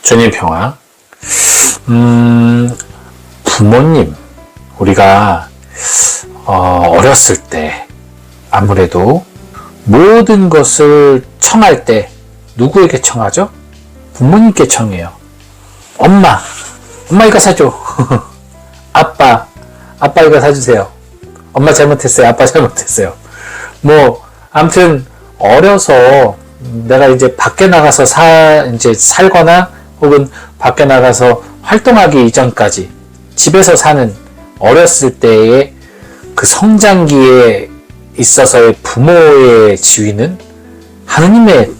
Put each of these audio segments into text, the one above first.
주님 평화. 부모님, 우리가 어렸을 때 아무래도 모든 것을 청할 때 누구에게 청하죠? 부모님께 청해요. 엄마 이거 사줘. 아빠 이거 사주세요. 엄마 잘못했어요. 아빠 잘못했어요. 아무튼 어려서 내가 이제 밖에 나가서 살거나 혹은 밖에 나가서 활동하기 이전까지 집에서 사는 어렸을 때의 그 성장기에 있어서의 부모의 지위는 하느님의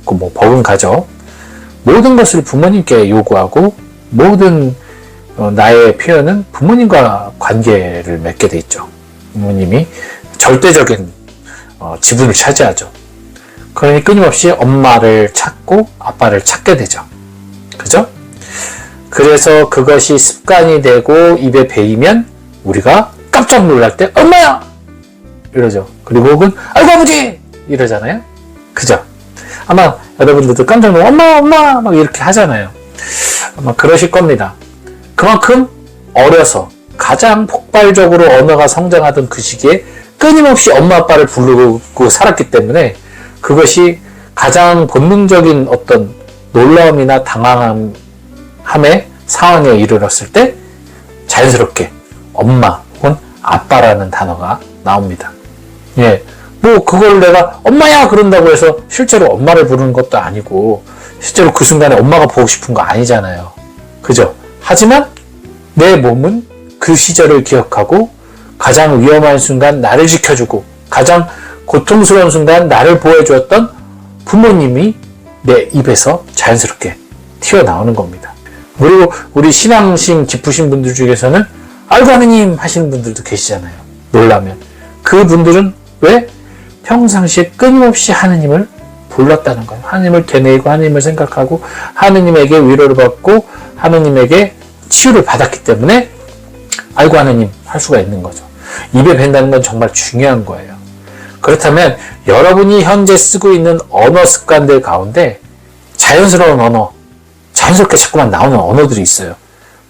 버금가죠. 모든 것을 부모님께 요구하고 모든 나의 표현은 부모님과 관계를 맺게 돼 있죠. 부모님이 절대적인 지분을 차지하죠. 그러니 끊임없이 엄마를 찾고 아빠를 찾게 되죠. 그죠? 그래서 그것이 습관이 되고 입에 배이면 우리가 깜짝 놀랄 때 엄마야! 이러죠. 그리고 혹은 아이고 아버지! 이러잖아요. 그죠? 아마 여러분들도 깜짝 놀라 엄마! 막 이렇게 하잖아요. 아마 그러실 겁니다. 그만큼 어려서 가장 폭발적으로 언어가 성장하던 그 시기에 끊임없이 엄마 아빠를 부르고 살았기 때문에 그것이 가장 본능적인 어떤 놀라움이나 당황함의 상황에 이르렀을 때 자연스럽게 엄마 혹은 아빠라는 단어가 나옵니다. 그걸 내가 엄마야 그런다고 해서 실제로 엄마를 부르는 것도 아니고 실제로 그 순간에 엄마가 보고 싶은 거 아니잖아요. 그죠? 하지만 내 몸은 그 시절을 기억하고 가장 위험한 순간 나를 지켜주고 가장 고통스러운 순간 나를 보호해주었던 부모님이 내 입에서 자연스럽게 튀어나오는 겁니다. 그리고 우리 신앙심 깊으신 분들 중에서는 아이고 하느님 하시는 분들도 계시잖아요. 놀라면. 그분들은 왜? 평상시에 끊임없이 하느님을 불렀다는 거예요. 하느님을 되뇌이고 하느님을 생각하고 하느님에게 위로를 받고 하느님에게 치유를 받았기 때문에 아이고 하느님 할 수가 있는 거죠. 입에 뱉는다는 건 정말 중요한 거예요. 그렇다면 여러분이 현재 쓰고 있는 언어 습관들 가운데 자연스러운 언어, 자연스럽게 자꾸만 나오는 언어들이 있어요.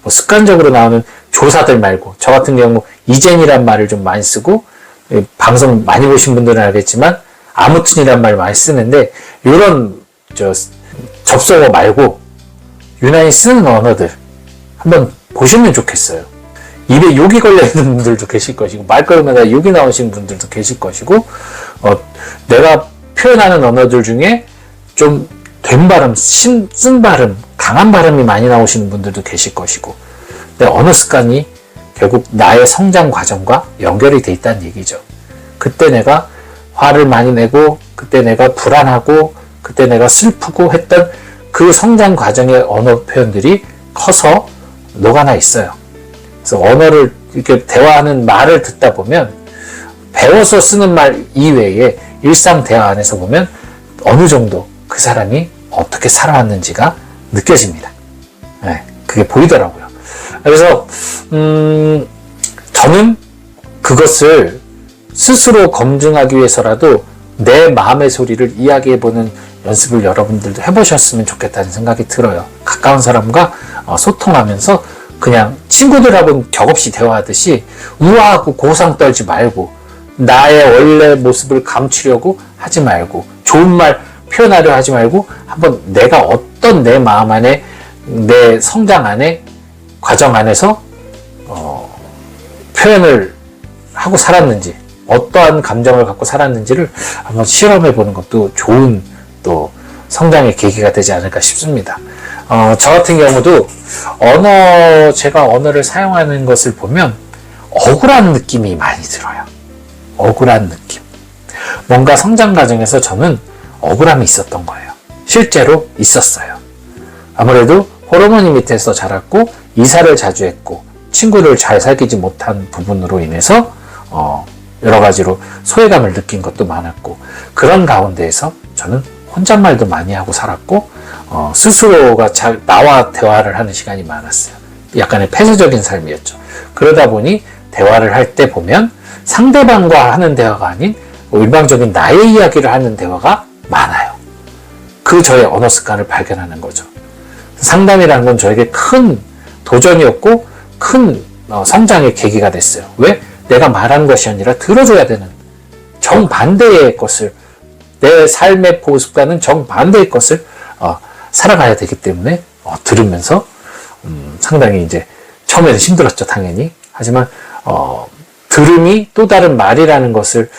습관적으로 나오는 조사들 말고 저 같은 경우 이젠이란 말을 좀 많이 쓰고 방송 많이 보신 분들은 알겠지만 아무튼이란 말을 많이 쓰는데 이런 접속어 말고 유난히 쓰는 언어들 한번 보시면 좋겠어요. 입에 욕이 걸려있는 분들도 계실 것이고 말걸음에다 욕이 나오시는 분들도 계실 것이고 내가 표현하는 언어들 중에 좀 된 발음, 쓴 발음, 강한 발음이 많이 나오시는 분들도 계실 것이고 내 언어 습관이 결국 나의 성장 과정과 연결이 돼 있다는 얘기죠. 그때 내가 화를 많이 내고 그때 내가 불안하고 그때 내가 슬프고 했던 그 성장 과정의 언어 표현들이 커서 녹아나 있어요. 그래서 언어를 이렇게 대화하는 말을 듣다 보면 배워서 쓰는 말 이외에 일상 대화 안에서 보면 어느 정도 그 사람이 어떻게 살아왔는지가 느껴집니다. 그게 보이더라고요. 그래서 저는 그것을 스스로 검증하기 위해서라도 내 마음의 소리를 이야기해보는 연습을 여러분들도 해보셨으면 좋겠다는 생각이 들어요. 가까운 사람과 소통하면서 그냥 친구들하고는 격없이 대화하듯이 우아하고 고상 떨지 말고 나의 원래 모습을 감추려고 하지 말고 좋은 말 표현하려 하지 말고 한번 내가 어떤 내 마음 안에 내 성장 안에 과정 안에서 표현을 하고 살았는지 어떠한 감정을 갖고 살았는지를 한번 실험해 보는 것도 좋은 또 성장의 계기가 되지 않을까 싶습니다. 저 같은 경우도 제가 언어를 사용하는 것을 보면 억울한 느낌이 많이 들어요. 억울한 느낌. 뭔가 성장 과정에서 저는 억울함이 있었던 거예요. 실제로 있었어요. 아무래도 호르몬이 밑에서 자랐고 이사를 자주 했고 친구를 잘 사귀지 못한 부분으로 인해서 여러 가지로 소외감을 느낀 것도 많았고 그런 가운데에서 저는 혼잣말도 많이 하고 살았고 스스로가 나와 대화를 하는 시간이 많았어요. 약간의 폐쇄적인 삶이었죠. 그러다 보니 대화를 할 때 보면 상대방과 하는 대화가 아닌 일방적인 나의 이야기를 하는 대화가 많아요. 그 저의 언어 습관을 발견하는 거죠. 상담이라는 건 저에게 큰 도전이었고 큰 성장의 계기가 됐어요. 왜? 내가 말하는 것이 아니라 들어줘야 되는 정반대의 것을, 내 삶의 모습과는 정반대의 것을 살아가야 되기 때문에 들으면서 상당히 이제 처음에는 힘들었죠, 당연히. 하지만 들음이 또 다른 말이라는 것을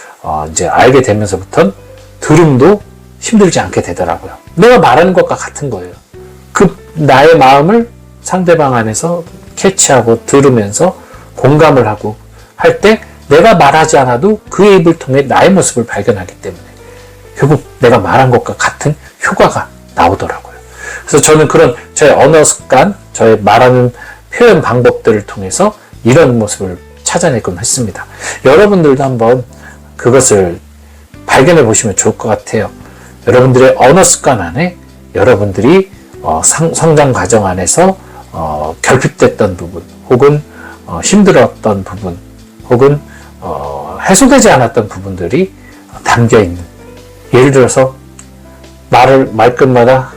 이제 알게 되면서부터는 들음도 힘들지 않게 되더라고요. 내가 말하는 것과 같은 거예요. 그 나의 마음을 상대방 안에서 캐치하고 들으면서 공감을 하고 할 때 내가 말하지 않아도 그의 입을 통해 나의 모습을 발견하기 때문에 결국 내가 말한 것과 같은 효과가 나오더라고요. 그래서 저는 그런 저의 언어 습관, 저의 말하는 표현 방법들을 통해서 이런 모습을 찾아내곤 했습니다. 여러분들도 한번 그것을 발견해 보시면 좋을 것 같아요. 여러분들의 언어 습관 안에 여러분들이 성장 과정 안에서 결핍됐던 부분, 혹은 힘들었던 부분, 혹은 해소되지 않았던 부분들이 담겨있는, 예를 들어서 말끝마다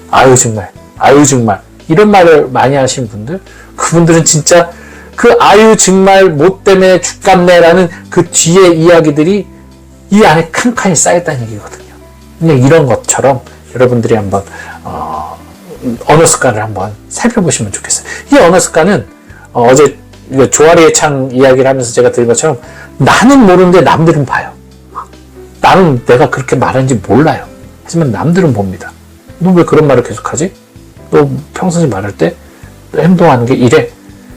아유 정말 이런 말을 많이 하신 분들, 그분들은 진짜 그 아유 정말 못 때문에 죽겠네라는 그 뒤에 이야기들이 이 안에 칸칸이 쌓였다는 얘기거든요. 그냥 이런 것처럼 여러분들이 한번 언어 습관을 한번 살펴보시면 좋겠어요. 이 언어 습관은 어제 조아리의 창 이야기를 하면서 제가 드린 것처럼 나는 모르는데 남들은 봐요. 나는 내가 그렇게 말하는지 몰라요. 하지만 남들은 봅니다. 너 왜 그런 말을 계속하지? 너 평소에 말할 때 행동하는 게 이래.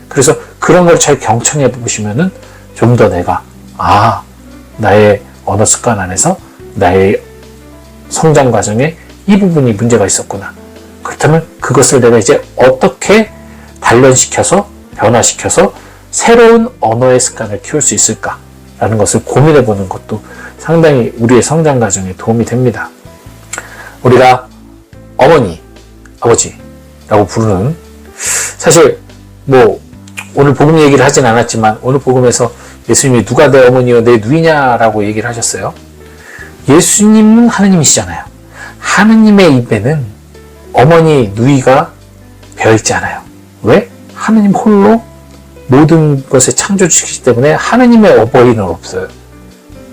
그래서 그런 걸 잘 경청해 보시면은 좀 더 내가 나의 언어 습관 안에서 나의 성장 과정에 이 부분이 문제가 있었구나. 그렇다면 그것을 내가 이제 어떻게 단련시켜서 변화시켜서 새로운 언어의 습관을 키울 수 있을까라는 것을 고민해 보는 것도 상당히 우리의 성장 과정에 도움이 됩니다. 우리가 어머니, 아버지라고 부르는, 사실 오늘 복음 얘기를 하진 않았지만 오늘 복음에서 예수님이 누가 내 어머니요 내 누이냐라고 얘기를 하셨어요. 예수님은 하느님이시잖아요. 하느님의 입에는 어머니, 누이가 배어있지 않아요. 왜? 하느님 홀로 모든 것을 창조주시기 때문에 하느님의 어버이는 없어요.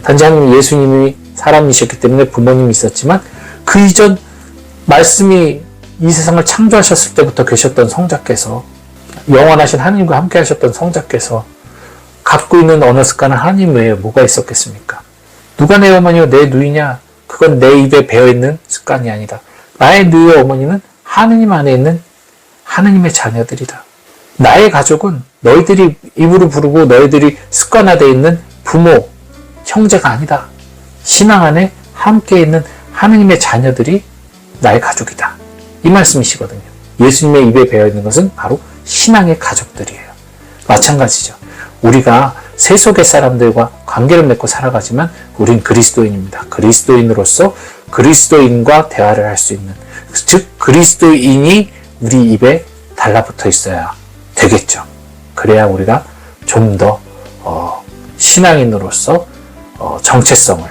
단지 하느님, 예수님이 사람이셨기 때문에 부모님이 있었지만 그 이전 말씀이 이 세상을 창조하셨을 때부터 계셨던 성자께서, 영원하신 하느님과 함께 하셨던 성자께서 갖고 있는 언어 습관은 하느님 외에 뭐가 있었겠습니까? 누가 내 어머니요 내 누이냐? 그건 내 입에 배어있는 습관이 아니다. 나의 누이와 어머니는 하느님 안에 있는 하느님의 자녀들이다. 나의 가족은 너희들이 입으로 부르고 너희들이 습관화되어 있는 부모, 형제가 아니다. 신앙 안에 함께 있는 하느님의 자녀들이 나의 가족이다. 이 말씀이시거든요. 예수님의 입에 배어있는 것은 바로 신앙의 가족들이에요. 마찬가지죠. 우리가 세속의 사람들과 관계를 맺고 살아가지만 우린 그리스도인입니다. 그리스도인으로서 그리스도인과 대화를 할 수 있는, 즉 그리스도인이 우리 입에 달라붙어 있어야 되겠죠. 그래야 우리가 좀 더 신앙인으로서 정체성을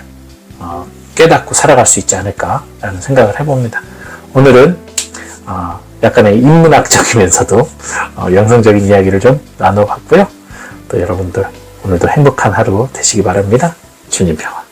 깨닫고 살아갈 수 있지 않을까라는 생각을 해봅니다. 오늘은 약간의 인문학적이면서도 영성적인 이야기를 좀 나눠봤고요. 또 여러분들 오늘도 행복한 하루 되시기 바랍니다. 주님 평안.